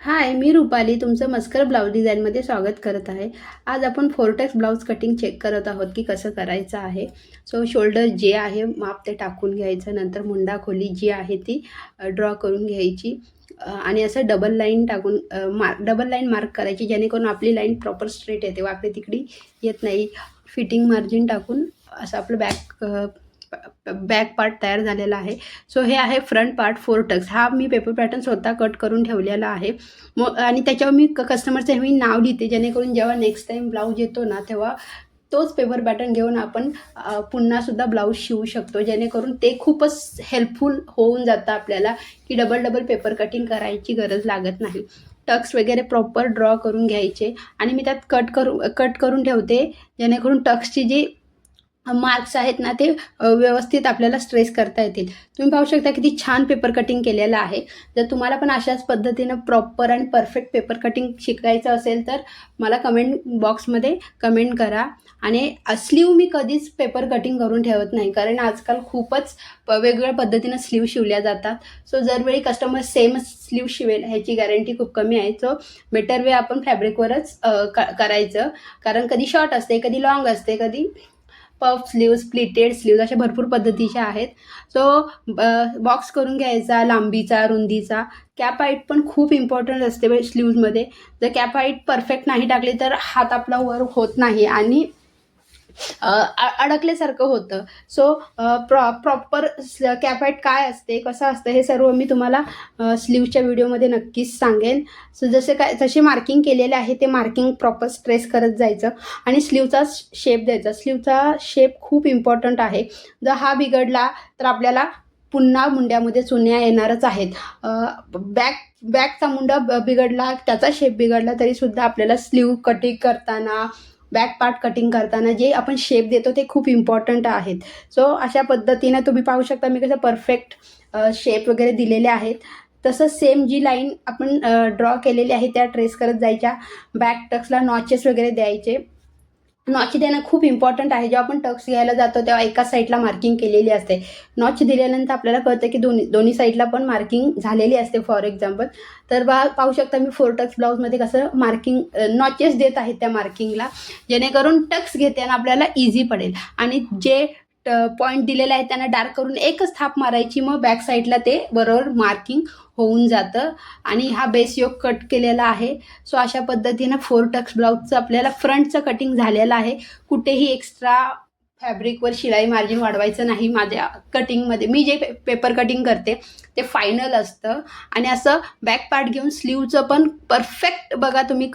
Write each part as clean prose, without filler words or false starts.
हाय, मी रुपाली तुमचं मस्कर ब्लाऊज डिझाईनमध्ये स्वागत करत आहे। आज आपण फोरटेक्स ब्लाऊज कटिंग चेक करत आहोत की कसं करायचं आहे। सो शोल्डर जे आहे माप ते टाकून घ्यायचं, नंतर मुंडा खोली जी आहे ती ड्रॉ करून घ्यायची आणि असं डबल लाईन टाकून डबल लाईन मार्क करायची, जेणेकरून आपली लाईन प्रॉपर स्ट्रेट येते, वाकडी तिकडी येत नाही। फिटिंग मार्जिन टाकून असं आपलं बॅक पार्ट तयार झालेला आहे। सो हे आहे फ्रंट पार्ट फोरटेक्स। हा मी पेपर पॅटर्न स्वतः कट करून ठेवलेला आहे आणि त्याच्यावर मी कस्टमरचं मी नाव लिहिते, जेणेकरून जेव्हा नेक्स्ट टाइम ब्लाऊज येतो ना तेव्हा तोच पेपर पॅटर्न घेऊन आपण पुन्हा सुद्धा ब्लाऊज शिवू शकतो, जेणेकरून ते खूपच हेल्पफुल होऊन जातं आपल्याला की डबल पेपर कटिंग करायची गरज लागत नाही। टक्स वगैरे प्रॉपर ड्रॉ करून घ्यायचे आणि मी त्यात कट करून ठेवते, जेणेकरून टक्सची जी मार्क्स आहेत ना ते व्यवस्थित आपल्याला स्ट्रेस करता येतील। तुम्ही पाहू शकता किती छान पेपर कटिंग केलेलं आहे। जर तुम्हाला पण अशाच पद्धतीनं प्रॉपर आणि परफेक्ट पेपर कटिंग शिकायचं असेल तर मला कमेंट बॉक्समध्ये कमेंट करा। आणि स्लीव मी कधीच पेपर कटिंग करून ठेवत नाही, कारण आजकाल खूपच वेगवेगळ्या पद्धतीनं स्लीव शिवल्या जातात। सो जरवेळी कस्टमर सेम स्लीव शिवेल ह्याची गॅरंटी खूप कमी आहे। सो बेटर वे आपण फॅब्रिकवरच करायचं, कारण कधी शॉर्ट असते, कधी लॉंग असते, कधी पफ स्लीव्ज, प्लिटेड स्लीव्ज अशा भरपूर पद्धतीच्या आहेत। सो बॉक्स करून घ्यायचा लांबीचा, रुंदीचा। कॅप हाईट पण खूप इम्पॉर्टंट असते स्लीव्जमध्ये। जर कॅप हाईट परफेक्ट नाही टाकली तर हात आपला वर होत नाही आणि अडकल्यासारखं होतं। सो प्रॉपर कॅप हाईट काय असते, कसं असतं हे सर्व मी तुम्हाला स्लीवच्या व्हिडिओमध्ये नक्कीच सांगेन। सो जसे मार्किंग केलेले आहे ते मार्किंग प्रॉपर स्ट्रेस करत जायचं आणि स्लीवचा शेप द्यायचा। स्लीवचा शेप खूप इम्पॉर्टंट आहे। जर हा बिघडला तर आपल्याला पुन्हा मुंड्यामध्ये चुन्या येणारच आहेत। बॅकचा मुंडा बिघडला, त्याचा शेप बिघडला तरीसुद्धा आपल्याला स्लीव कटिंग करताना, बॅक पार्ट कटिंग करताना जे आपण शेप देतो ते खूप इम्पॉर्टंट आहेत। सो अशा पद्धतीने तुम्ही पाहू शकता मी कसं परफेक्ट शेप वगैरे दिलेले आहेत। तसं सेम जी लाईन आपण ड्रॉ केलेली आहे त्या ट्रेस करत जायच्या। बॅक टक्सला नॉचेस वगैरे द्यायचे। नॉच देणं खूप इम्पॉर्टंट आहे। जेव्हा आपण टक्स घ्यायला जातो तेव्हा एका साईडला मार्किंग केलेली असते। नॉच दिल्यानंतर आपल्याला कळतं की दोन्ही साईडला पण मार्किंग झालेली असते। फॉर एक्झाम्पल तर पाहू शकता मी फोरटेक्स ब्लाऊजमध्ये कसं मार्किंग नॉचेस देत आहेत त्या मार्किंगला, जेणेकरून टक्स घेताना आपल्याला इझी पडेल। आणि जे पॉईंट दिलेले आहेत त्यांना डार्क करून एकच थाप मारायची, मग बॅक साईडला ते बरोबर मार्किंग होऊन जातं। आणि हा बेस योग कट केलेला आहे। सो अशा पद्धतीनं फोरटेक्स ब्लाऊजचं आपल्याला फ्रंटचं कटिंग झालेलं आहे। कुठेही एक्स्ट्रा फॅब्रिकवर शिलाई मार्जिन वाढवायचं नाही। माझ्या कटिंगमध्ये मी जे पेपर कटिंग करते ते फायनल असतं आणि असं बॅक पार्ट घेऊन स्लीवचं पण परफेक्ट बघा तुम्ही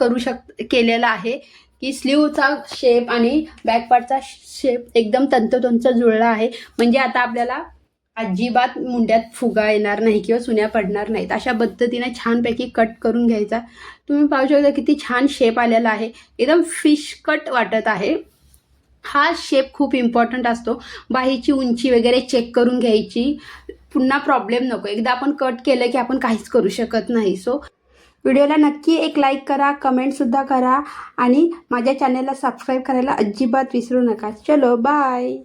केलेलं आहे की स्लीवचा शेप आणि बॅक पार्टचा शेप एकदम तंतोतंत जुळला आहे। म्हणजे आता आपल्याला अजिबात मुंड्यात फुगा येणार नाही किंवा चुन्या पडणार नाहीत। अशा पद्धतीने छानपैकी कट करून घ्यायचा। तुम्ही पाहू शकता किती छान शेप आलेला आहे, एकदम फिश कट वाटत आहे। हा शेप खूप इम्पॉर्टंट असतो। बाहीची उंची वगैरे चेक करून घ्यायची, पुन्हा प्रॉब्लेम नको। एकदा आपण कट केलं की आपण काहीच करू शकत नाही। सो व्हिडिओला नक्की एक लाईक करा, कमेंटसुद्धा करा आणि माझ्या चॅनलला सबस्क्राईब करायला अजिबात विसरू नका। चलो बाय।